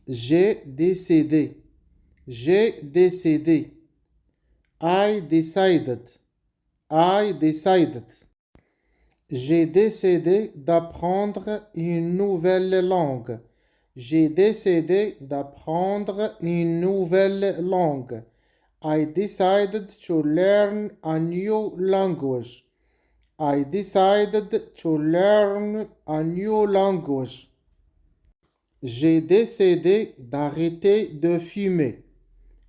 J'ai décidé. J'ai décidé. I decided. I decided. J'ai décidé d'apprendre une nouvelle langue. J'ai décidé d'apprendre une nouvelle langue. I decided to learn a new language. I decided to learn a new language. J'ai décidé d'arrêter de fumer.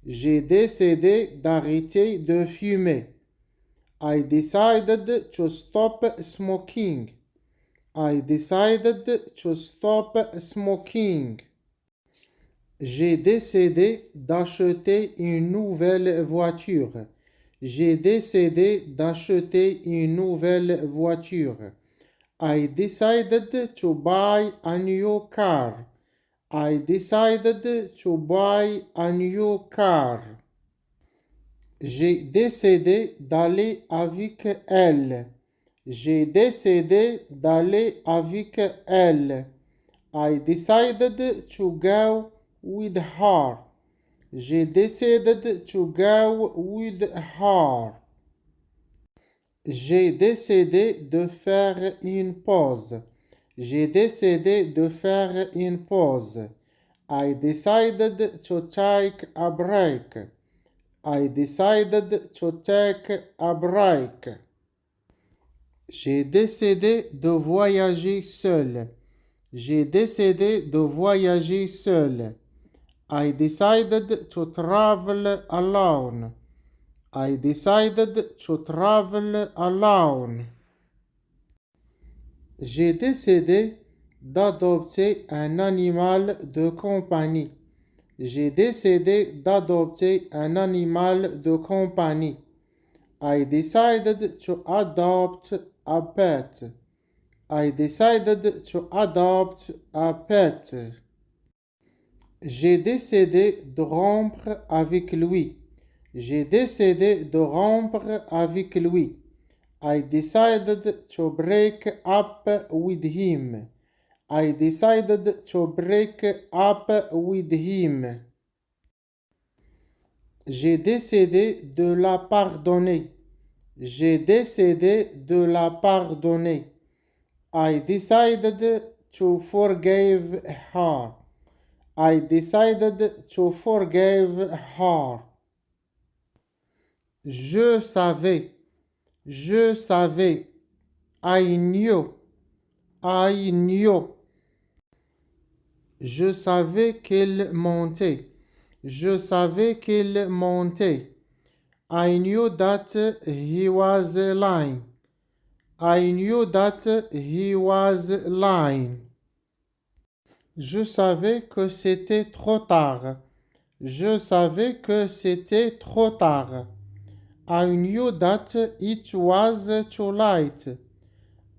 J'ai décidé d'arrêter de fumer. I decided to stop smoking. I decided to stop smoking. J'ai décidé d'acheter une nouvelle voiture. J'ai décidé d'acheter une nouvelle voiture. I decided to buy a new car. I decided to buy a new car. J'ai décidé d'aller avec elle. J'ai décidé d'aller avec elle. I decided to go with her. J'ai décidé to go with her. J'ai décidé de faire une pause. J'ai décidé de faire une pause. I decided to take a break. I decided to take a break. J'ai décidé de voyager seul. J'ai décidé de voyager seul. I decided to travel alone. I decided to travel alone. J'ai décidé d'adopter un animal de compagnie. J'ai décidé d'adopter un animal de compagnie. I decided to adopt a pet. I decided to adopt a pet. J'ai décidé de rompre avec lui. J'ai décidé de rompre avec lui. I decided to break up with him. I decided to break up with him. J'ai décidé de la pardonner. J'ai décidé de la pardonner. I decided to forgive her. I decided to forgive her. Je savais. Je savais. I knew. I knew. Je savais qu'il montait. Je savais qu'il montait. I knew that he was lying. I knew that he was lying. Je savais que c'était trop tard. Je savais que c'était trop tard. I knew that it was too late.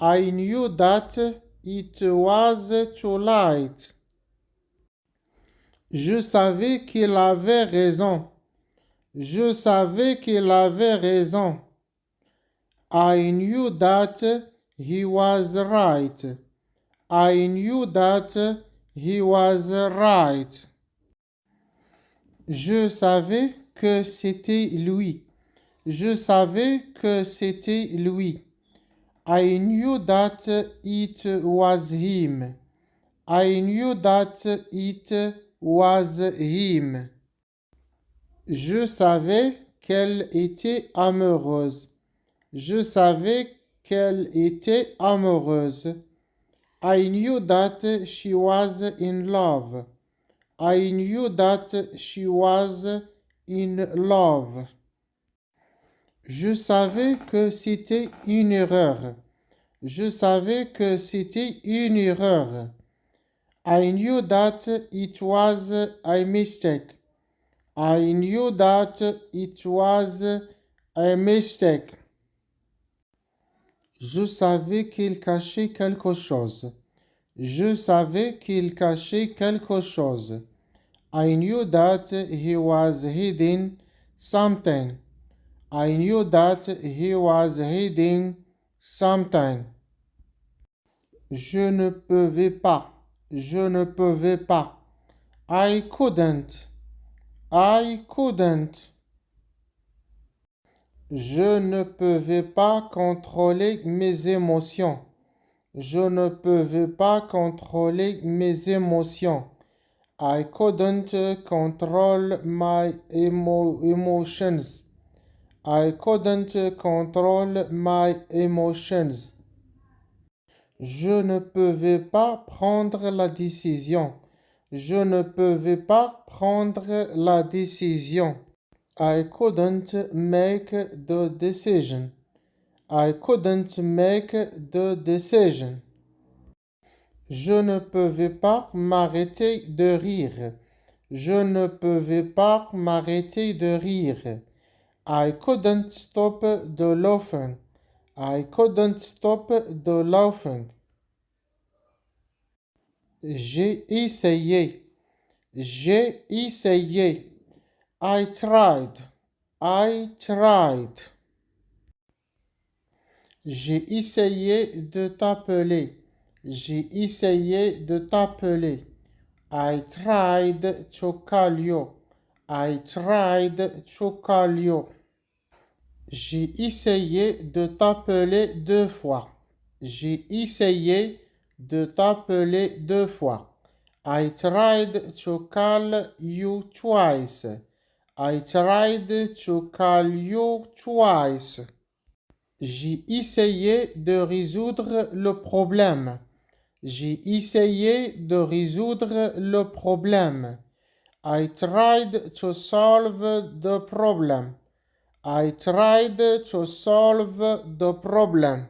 I knew that it was too late. Je savais qu'il avait raison. Je savais qu'il avait raison. I knew that he was right. I knew that he was right. Je savais que c'était lui. Je savais que c'était lui. I knew that it was him. I knew that it was him. Je savais qu'elle était amoureuse. Je savais qu'elle était amoureuse. I knew that she was in love. I knew that she was in love. Je savais que c'était une erreur. Je savais que c'était une erreur. I knew that it was a mistake. I knew that it was a mistake. Je savais qu'il cachait quelque chose. Je savais qu'il cachait quelque chose. I knew that he was hiding something. I knew that he was hiding something. Je ne pouvais pas. Je ne pouvais pas. I couldn't. I couldn't. Je ne pouvais pas contrôler mes émotions. Je ne pouvais pas contrôler mes émotions. I couldn't control my emotions. I couldn't control my emotions. Je ne pouvais pas prendre la décision. Je ne pouvais pas prendre la décision. I couldn't make the decision. I couldn't make the decision. Je ne pouvais pas m'arrêter de rire. Je ne pouvais pas m'arrêter de rire. I couldn't stop the laughing. I couldn't stop the laughing. J'ai essayé. J'ai essayé. I tried. I tried. J'ai essayé de t'appeler. J'ai essayé de t'appeler. I tried to call you. I tried to call you. J'ai essayé de t'appeler 2 fois. J'ai essayé de t'appeler 2 fois. I tried to call you twice. I tried to call you twice. J'ai essayé de résoudre le problème. J'ai essayé de résoudre le problème. I tried to solve the problem. I tried to solve the problem.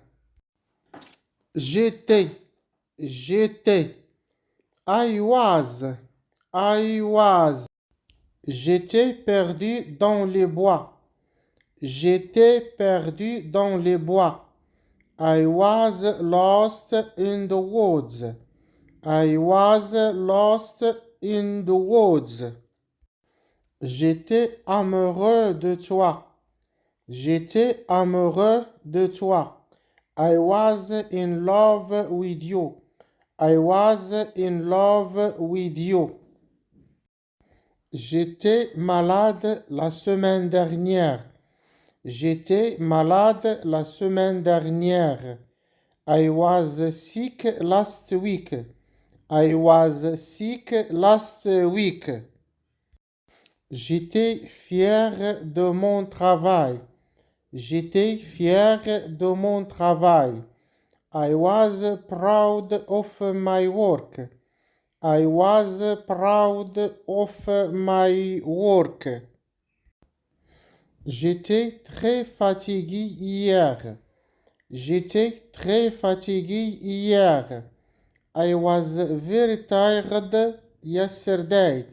J'étais. J'étais. I was. I was. J'étais perdu dans les bois. J'étais perdu dans les bois. I was lost in the woods. I was lost in the woods. J'étais amoureux de toi. J'étais amoureux de toi. I was in love with you. I was in love with you. J'étais malade la semaine dernière. J'étais malade la semaine dernière. I was sick last week. I was sick last week. J'étais fier de mon travail. J'étais fier de mon travail. I was proud of my work. I was proud of my work. J'étais très fatigué hier. J'étais très fatigué hier. I was very tired yesterday.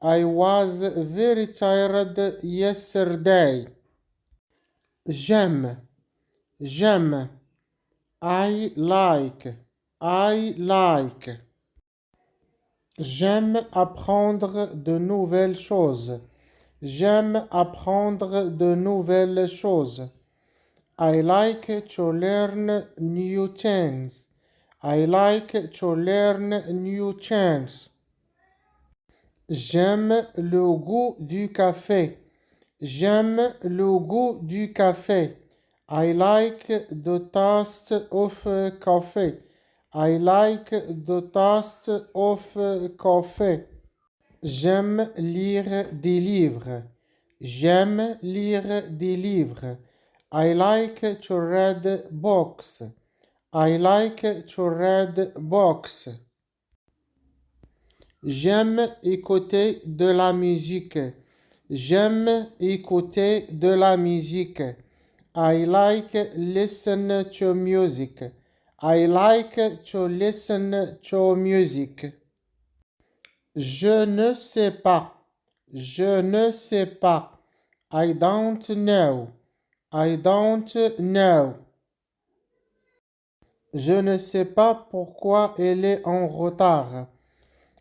I was very tired yesterday. J'aime. J'aime. I like. I like. J'aime apprendre de nouvelles choses. J'aime apprendre de nouvelles choses. I like to learn new things. I like to learn new things. J'aime le goût du café. J'aime le goût du café. I like the taste of coffee. I like the taste of coffee. J'aime lire des livres. J'aime lire des livres. I like to read books. I like to read books. J'aime écouter de la musique. J'aime écouter de la musique. I like listen to music. I like to listen to music. Je ne sais pas. Je ne sais pas. I don't know. I don't know. Je ne sais pas pourquoi elle est en retard.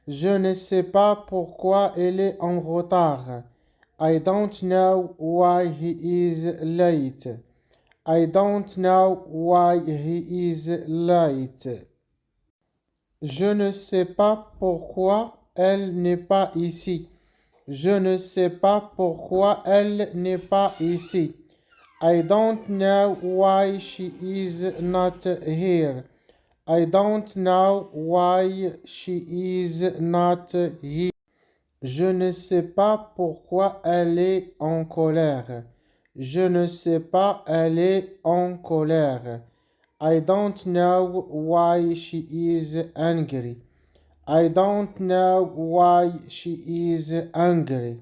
Je ne sais pas pourquoi elle est en retard. I don't know why he is late. I don't know why he is late. Je ne sais pas pourquoi elle n'est pas ici. Je ne sais pas pourquoi elle n'est pas ici. I don't know why she is not here. I don't know why she is not here. Je ne sais pas pourquoi elle est en colère. Je ne sais pas, elle est en colère. I don't know why she is angry. I don't know why she is angry.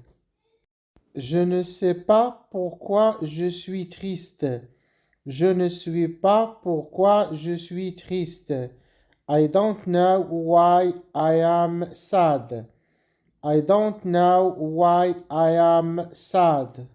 Je ne sais pas pourquoi je suis triste. Je ne sais pas pourquoi je suis triste. I don't know why I am sad. I don't know why I am sad.